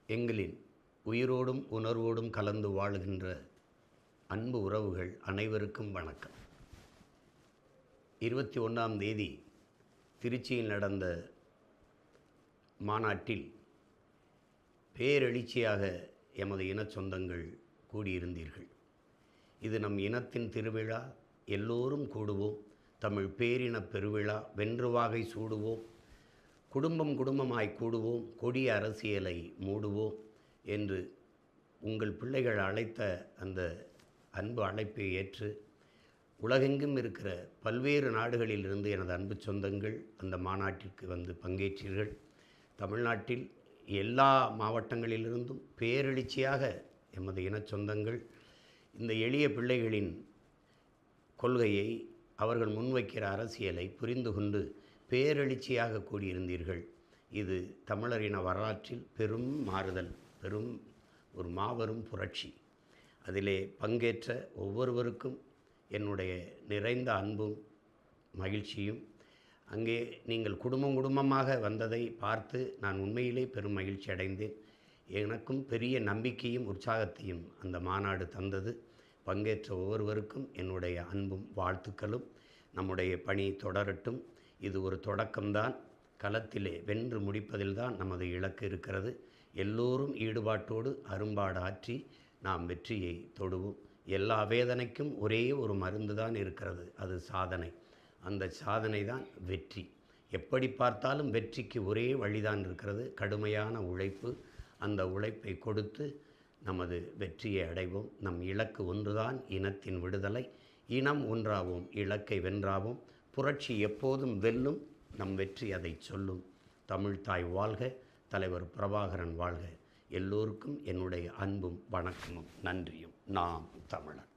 எங்களின் உயிரோடும் உணர்வோடும் கலந்து வாழ்கின்ற அன்பு உறவுகள் அனைவருக்கும் வணக்கம். 21ஆம் தேதி திருச்சியில் நடந்த மாநாட்டில் பேரெழுச்சியாக எமது இன சொந்தங்கள் கூடியிருந்தீர்கள். இது நம் இனத்தின் திருவிழா. எல்லோரும் கூடுவோம். தமிழ் பேரின பெருவிழா. வென்றுவாகை சூடுவோம். குடும்பம் குடும்பமாய் கூடுவோம். கொடிய அரசியலை மூடுவோம் என்று உங்கள் பிள்ளைகள் அழைத்த அந்த அன்பு அழைப்பை ஏற்று உலகெங்கும் இருக்கிற பல்வேறு நாடுகளிலிருந்து எனது அன்பு சொந்தங்கள் அந்த மாநாட்டிற்கு வந்து பங்கேற்றீர்கள். தமிழ்நாட்டில் எல்லா மாவட்டங்களிலிருந்தும் பேரெழுச்சியாக எமது இன சொந்தங்கள் இந்த எளிய பிள்ளைகளின் கொள்கையை, அவர்கள் முன்வைக்கிற அரசியலை புரிந்து கொண்டு பேரெழுச்சியாக கூடியிருந்தீர்கள். இது தமிழரின வரலாற்றில் பெரும் மாறுதல், பெரும் ஒரு மாபெரும் புரட்சி. அதிலே பங்கேற்ற ஒவ்வொருவருக்கும் என்னுடைய நிறைந்த அன்பும் மகிழ்ச்சியும். அங்கே நீங்கள் குடும்பம் குடும்பமாக வந்ததை பார்த்து நான் உண்மையிலே பெரும் மகிழ்ச்சி அடைந்தேன். எனக்கும் பெரிய நம்பிக்கையும் உற்சாகத்தையும் அந்த மாநாடு தந்தது. பங்கேற்ற ஒவ்வொருவருக்கும் என்னுடைய அன்பும் வாழ்த்துக்களும். நம்முடைய பணி தொடரட்டும். இது ஒரு தொடக்கம்தான். களத்திலே வென்று முடிப்பதில்தான் நமது இலக்கு இருக்கிறது. எல்லோரும் ஈடுபாட்டோடு அரும்பாடு ஆற்றி நாம் வெற்றியை தொடுவோம். எல்லா வேதனைக்கும் ஒரே ஒரு மருந்து தான் இருக்கிறது, அது சாதனை. அந்த சாதனை தான் வெற்றி. எப்படி பார்த்தாலும் வெற்றிக்கு ஒரே வழிதான் இருக்கிறது, கடுமையான உழைப்பு. அந்த உழைப்பை கொடுத்து நமது வெற்றியை அடைவோம். நம் இலக்கு ஒன்றுதான், இனத்தின் விடுதலை. இனம் ஒன்றாவோம், இலக்கை வென்றாவோம். புரட்சி எப்போதும் வெல்லும், நம் வெற்றி அதை சொல்லும். தமிழ்தாய் வாழ்க, தலைவர் பிரபாகரன் வாழ்க. எல்லோருக்கும் என்னுடைய அன்பும் வணக்கமும் நன்றியும். நாம் தமிழர்.